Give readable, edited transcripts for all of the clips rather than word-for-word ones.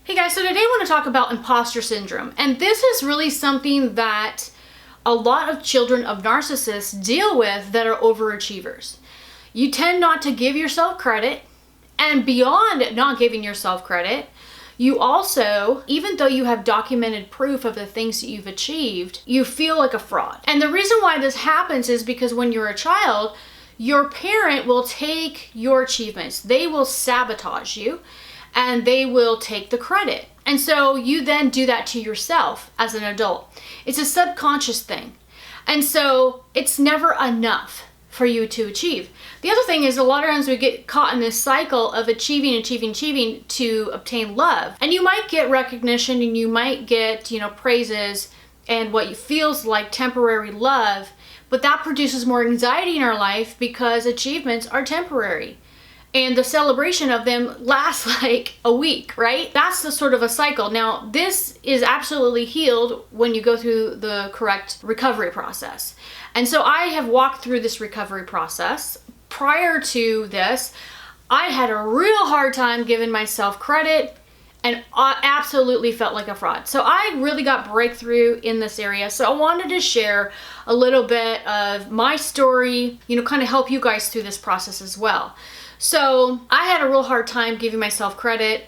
Hey guys, so today I want to talk about imposter syndrome. And this is really something that a lot of children of narcissists deal with that are overachievers. You tend not to give yourself credit, and beyond not giving yourself credit, you also, even though you have documented proof of the things that you've achieved, you feel like a fraud. And the reason why this happens is because when you're a child, your parent will take your achievements, they will sabotage you, and they will take the credit. And so you then do that to yourself as an adult. It's a subconscious thing. And so it's never enough for you to achieve. The other thing is a lot of times we get caught in this cycle of achieving to obtain love. And you might get recognition and you might get, praises and what feels like temporary love, but that produces more anxiety in our life because achievements are temporary. And the celebration of them lasts like a week, right? That's the sort of a cycle. Now, this is absolutely healed when you go through the correct recovery process. And so I have walked through this recovery process. Prior to this, I had a real hard time giving myself credit and I absolutely felt like a fraud. So I really got breakthrough in this area. So I wanted to share a little bit of my story, kind of help you guys through this process as well. So I had a real hard time giving myself credit,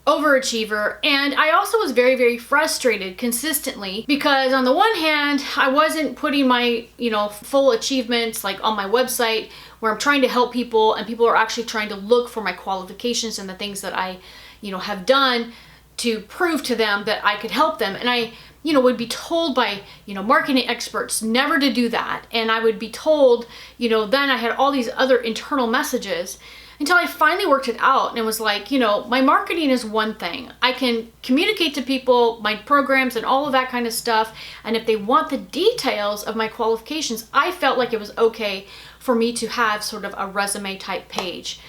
overachiever, and I also was very, very frustrated consistently because on the one hand, I wasn't putting my, full achievements like on my website where I'm trying to help people and people are actually trying to look for my qualifications and the things that I, have done to prove to them that I could help them. And I, would be told by, marketing experts never to do that. And I would be told, then I had all these other internal messages until I finally worked it out and it was like, my marketing is one thing. I can communicate to people my programs and all of that kind of stuff. And if they want the details of my qualifications, I felt like it was okay for me to have sort of a resume type page.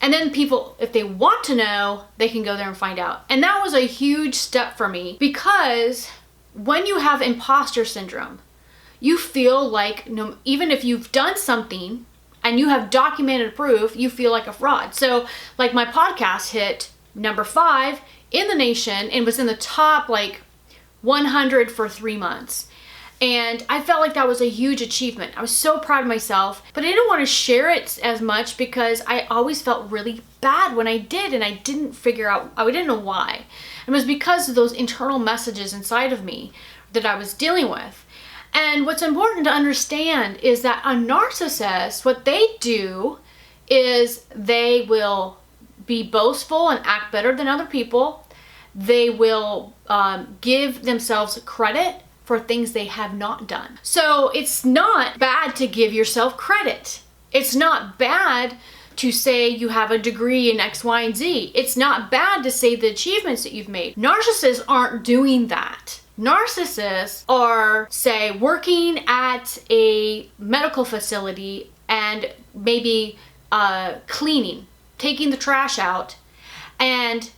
And then people, if they want to know, they can go there and find out. And that was a huge step for me because when you have imposter syndrome, you feel like even if you've done something and you have documented proof, you feel like a fraud. So like my podcast hit number 5 in the nation and was in the top 100 for 3 months. And I felt like that was a huge achievement. I was so proud of myself, but I didn't want to share it as much because I always felt really bad when I did and I didn't figure out, I didn't know why. It was because of those internal messages inside of me that I was dealing with. And what's important to understand is that a narcissist, what they do is they will be boastful and act better than other people. They will give themselves credit for things they have not done. So it's not bad to give yourself credit. It's not bad to say you have a degree in X, Y, and Z. It's not bad to say the achievements that you've made. Narcissists aren't doing that. Narcissists are, say, working at a medical facility and maybe cleaning, taking the trash out, and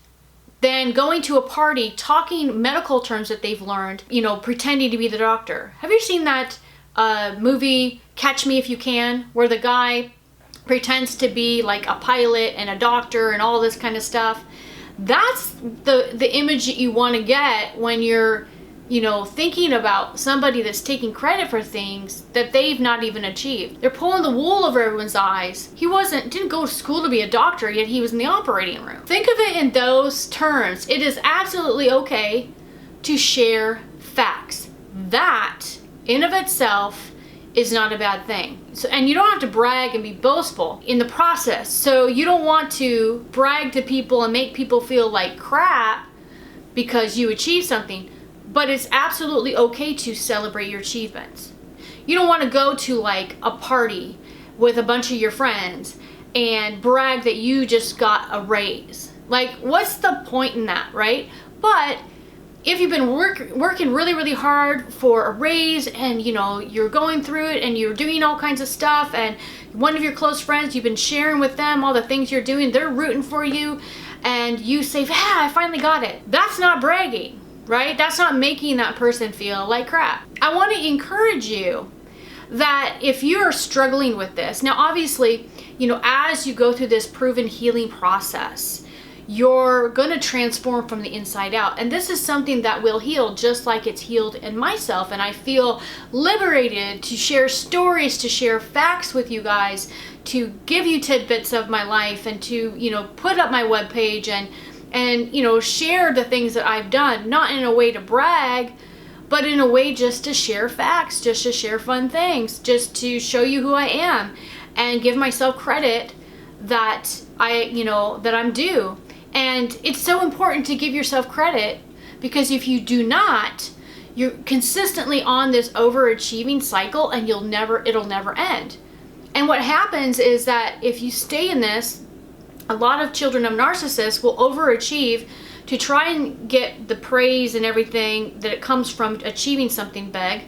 then going to a party, talking medical terms that they've learned, pretending to be the doctor. Have you seen that movie, Catch Me If You Can, where the guy pretends to be like a pilot and a doctor and all this kind of stuff? That's the image that you want to get when you're, thinking about somebody that's taking credit for things that they've not even achieved. They're pulling the wool over everyone's eyes. He didn't go to school to be a doctor, yet he was in the operating room. Think of it in those terms. It is absolutely okay to share facts. That, in of itself, is not a bad thing. So, and you don't have to brag and be boastful in the process. So you don't want to brag to people and make people feel like crap because you achieved something. But it's absolutely okay to celebrate your achievements. You don't want to go to a party with a bunch of your friends and brag that you just got a raise. What's the point in that, right? But if you've been working really, really hard for a raise and you're going through it and you're doing all kinds of stuff and one of your close friends, you've been sharing with them all the things you're doing, they're rooting for you and you say, I finally got it. That's not bragging. Right? That's not making that person feel like crap. I want to encourage you that if you're struggling with this, now obviously, as you go through this proven healing process, you're going to transform from the inside out. And this is something that will heal, just like it's healed in myself. And I feel liberated to share stories, to share facts with you guys, to give you tidbits of my life, and to, you know, put up my webpage and, you know, share the things that I've done, not in a way to brag, but in a way just to share facts, just to share fun things, just to show you who I am and give myself credit that that I'm due. And it's so important to give yourself credit, because if you do not, you're consistently on this overachieving cycle, and it'll never end. And what happens is that if you stay in this, a lot of children of narcissists will overachieve to try and get the praise and everything that it comes from achieving something big.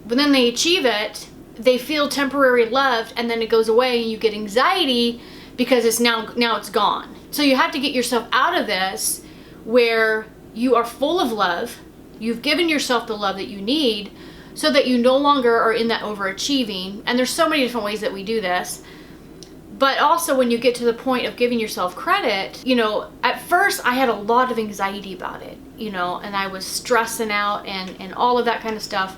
But then they achieve it, they feel temporary loved, and then it goes away, and you get anxiety because it's now it's gone. So you have to get yourself out of this, where you are full of love, you've given yourself the love that you need, so that you no longer are in that overachieving. And there's so many different ways that we do this. But also, when you get to the point of giving yourself credit, you know, at first I had a lot of anxiety about it, you know, and I was stressing out and all of that kind of stuff.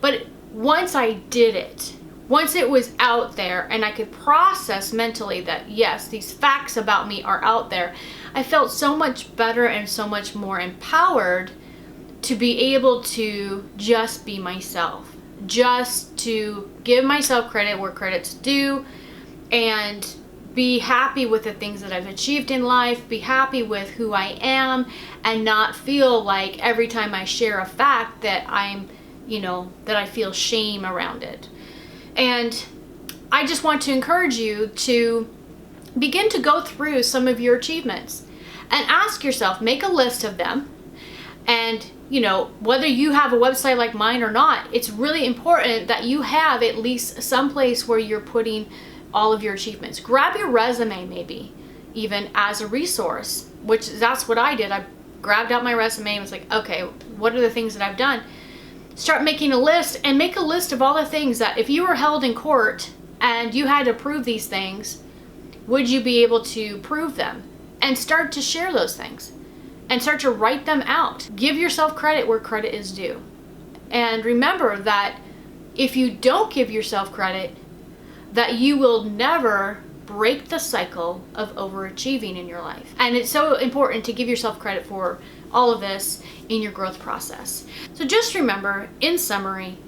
But once I did it, once it was out there and I could process mentally that, yes, these facts about me are out there, I felt so much better and so much more empowered to be able to just be myself, just to give myself credit where credit's due, and be happy with the things that I've achieved in life, be happy with who I am, and not feel like every time I share a fact that that I feel shame around it. And I just want to encourage you to begin to go through some of your achievements and ask yourself, make a list of them. And, you know, whether you have a website like mine or not, it's really important that you have at least some place where you're putting all of your achievements. Grab your resume, maybe even as a resource, which that's what I did. I grabbed out my resume and was like, okay, what are the things that I've done? Start making a list, and make a list of all the things that if you were held in court and you had to prove these things, would you be able to prove them? And start to share those things and start to write them out. Give yourself credit where credit is due. And remember that if you don't give yourself credit, that you will never break the cycle of overachieving in your life. And it's so important to give yourself credit for all of this in your growth process. So just remember, in summary,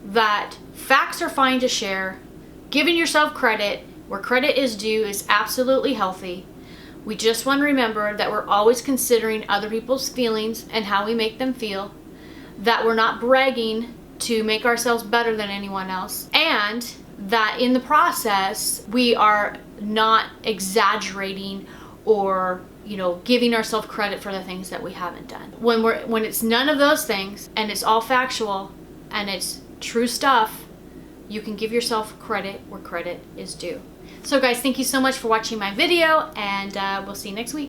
that facts are fine to share. Giving yourself credit where credit is due is absolutely healthy. We just want to remember that we're always considering other people's feelings and how we make them feel, that we're not bragging to make ourselves better than anyone else, and that in the process we are not exaggerating or, you know, giving ourselves credit for the things that we haven't done. When it's none of those things and it's all factual and it's true stuff, you can give yourself credit where credit is due. So guys, thank you so much for watching my video, and we'll see you next week.